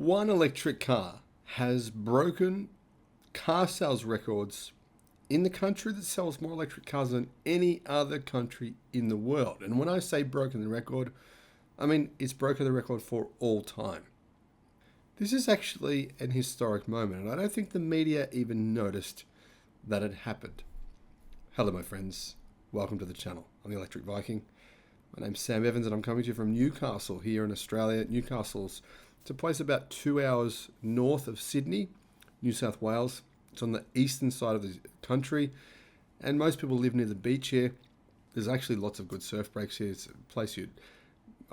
One electric car has broken car sales records in the country that sells more electric cars than any other country in the world. And when I say broken the record, I mean it's broken the record for all time. This is actually an historic moment, and I don't think the media even noticed that it happened. Hello, my friends. Welcome to the channel. I'm the Electric Viking. My name's Sam Evans, and I'm coming to you from Newcastle here in Australia. Newcastle's it's a place about 2 hours north of Sydney, New South Wales. It's on the eastern side of the country, and most people live near the beach here. There's actually lots of good surf breaks here. It's a place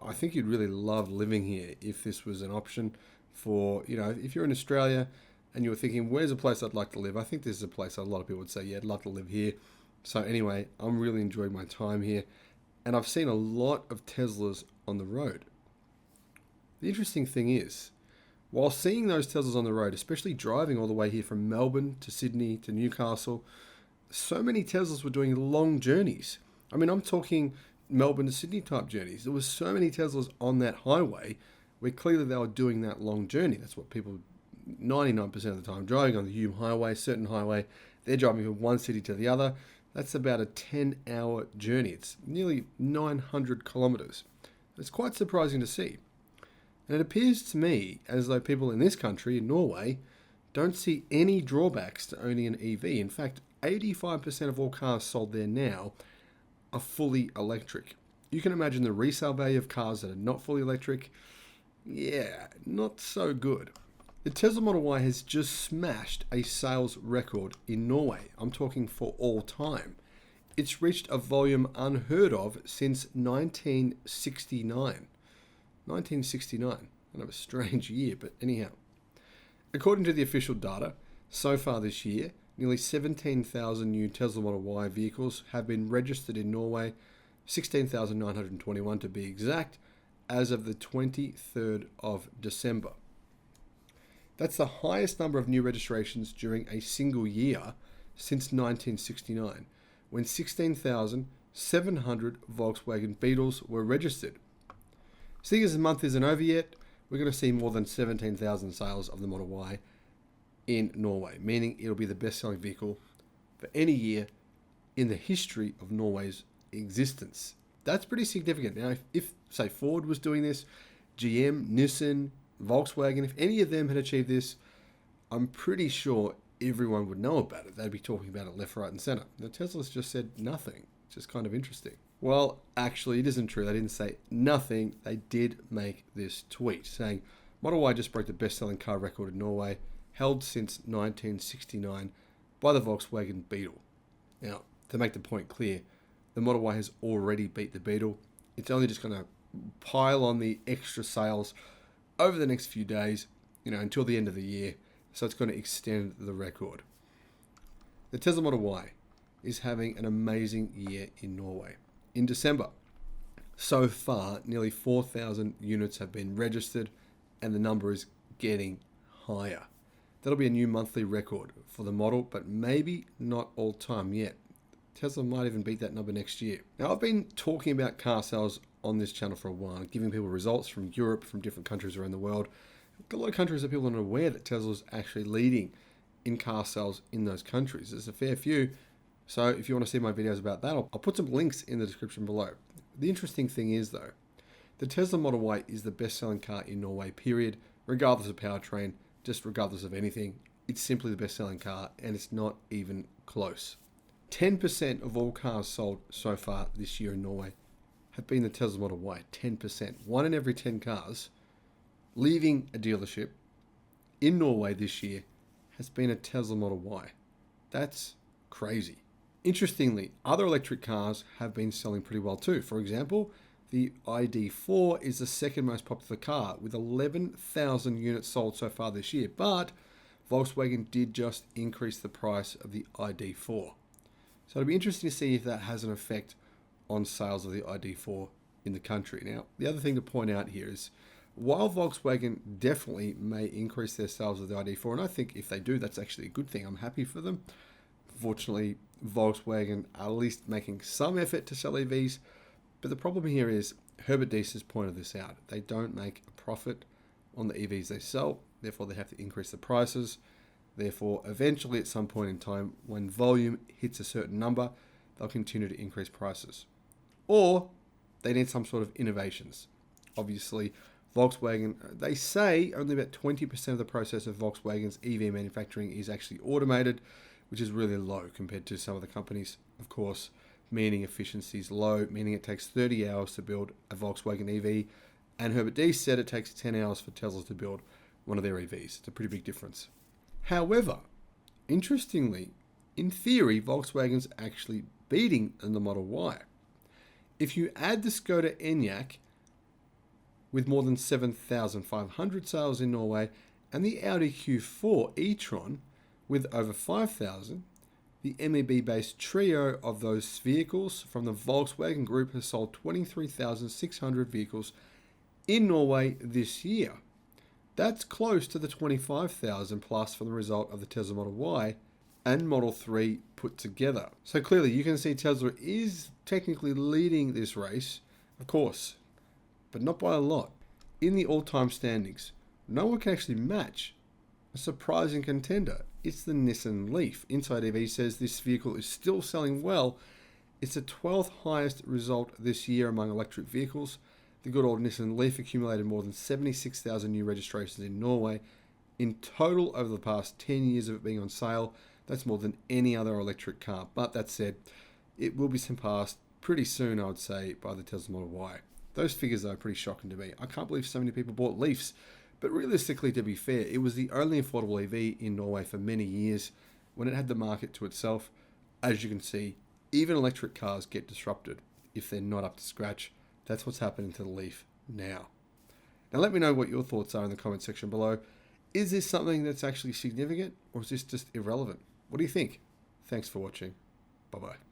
I think you'd really love living here if this was an option for, if you're in Australia and you were thinking, where's a place I'd like to live? I think this is a place a lot of people would say, yeah, I'd love to live here. So anyway, I'm really enjoying my time here, and I've seen a lot of Teslas on the road. The interesting thing is, while seeing those Teslas on the road, especially driving all the way here from Melbourne to Sydney to Newcastle, so many Teslas were doing long journeys. I mean, I'm talking Melbourne to Sydney type journeys. There was so many Teslas on that highway where clearly they were doing that long journey. That's what people, 99% of the time, driving on the Hume Highway, certain highway, they're driving from one city to the other. That's about a 10-hour journey. It's nearly 900 kilometres. It's quite surprising to see. And it appears to me as though people in this country, in Norway, don't see any drawbacks to owning an EV. In fact, 85% of all cars sold there now are fully electric. You can imagine the resale value of cars that are not fully electric. Yeah, not so good. The Tesla Model Y has just smashed a sales record in Norway. I'm talking for all time. It's reached a volume unheard of since 1969. 1969. Kind of a strange year, but anyhow. According to the official data, so far this year, nearly 17,000 new Tesla Model Y vehicles have been registered in Norway, 16,921 to be exact, as of the 23rd of December. That's the highest number of new registrations during a single year since 1969, when 16,700 Volkswagen Beetles were registered. Seeing as the month isn't over yet, we're going to see more than 17,000 sales of the Model Y in Norway, meaning it'll be the best-selling vehicle for any year in the history of Norway's existence. That's pretty significant. Now, if say, Ford was doing this, GM, Nissan, Volkswagen, if any of them had achieved this, I'm pretty sure everyone would know about it. They'd be talking about it left, right, and center. Now, Tesla's just said nothing. It's just kind of interesting. Well, actually, it isn't true. They didn't say nothing. They did make this tweet saying, Model Y just broke the best-selling car record in Norway, held since 1969 by the Volkswagen Beetle. Now, to make the point clear, the Model Y has already beat the Beetle. It's only just going to pile on the extra sales over the next few days, until the end of the year. So it's going to extend the record. The Tesla Model Y is having an amazing year in Norway. In December, so far, nearly 4,000 units have been registered, and the number is getting higher. That'll be a new monthly record for the model, but maybe not all time yet. Tesla might even beat that number next year. Now, I've been talking about car sales on this channel for a while, giving people results from Europe, from different countries around the world. A lot of countries that people aren't aware that Tesla's actually leading in car sales in those countries. There's a fair few. So if you want to see my videos about that, I'll put some links in the description below. The interesting thing is, though, the Tesla Model Y is the best-selling car in Norway, period, regardless of powertrain, just regardless of anything. It's simply the best-selling car, and it's not even close. 10% of all cars sold so far this year in Norway have been the Tesla Model Y. 10%. 1 in every 10 cars leaving a dealership in Norway this year has been a Tesla Model Y. That's crazy. Interestingly, other electric cars have been selling pretty well too. For example, the ID.4 is the second most popular car with 11,000 units sold so far this year. But Volkswagen did just increase the price of the ID.4. So it'll be interesting to see if that has an effect on sales of the ID.4 in the country. Now, the other thing to point out here is while Volkswagen definitely may increase their sales of the ID.4, and I think if they do, that's actually a good thing. I'm happy for them. Fortunately, Volkswagen are at least making some effort to sell EVs. But the problem here is Herbert Dies's pointed this out. They don't make a profit on the EVs they sell. Therefore, they have to increase the prices. Therefore, eventually, at some point in time, when volume hits a certain number, they'll continue to increase prices. Or they need some sort of innovations. Obviously, Volkswagen, they say only about 20% of the process of Volkswagen's EV manufacturing is actually automated, which is really low compared to some of the companies. Of course, meaning efficiency is low, meaning it takes 30 hours to build a Volkswagen EV. And Herbert Diess said it takes 10 hours for Tesla to build one of their EVs. It's a pretty big difference. However, interestingly, in theory, Volkswagen's actually beating the Model Y. If you add the Skoda Enyaq with more than 7,500 sales in Norway and the Audi Q4 e-tron with over 5,000, the MEB-based trio of those vehicles from the Volkswagen Group has sold 23,600 vehicles in Norway this year. That's close to the 25,000 plus from the result of the Tesla Model Y and Model 3 put together. So clearly you can see Tesla is technically leading this race, of course, but not by a lot. In the all-time standings, no one can actually match a surprising contender. It's the Nissan Leaf. Inside EV says this vehicle is still selling well. It's the 12th highest result this year among electric vehicles. The good old Nissan Leaf accumulated more than 76,000 new registrations in Norway. In total, over the past 10 years of it being on sale, that's more than any other electric car. But that said, it will be surpassed pretty soon, I would say, by the Tesla Model Y. Those figures are pretty shocking to me. I can't believe so many people bought Leafs. But realistically, to be fair, it was the only affordable EV in Norway for many years when it had the market to itself. As you can see, even electric cars get disrupted if they're not up to scratch. That's what's happening to the Leaf now. Now let me know what your thoughts are in the comment section below. Is this something that's actually significant, or is this just irrelevant? What do you think? Thanks for watching. Bye-bye.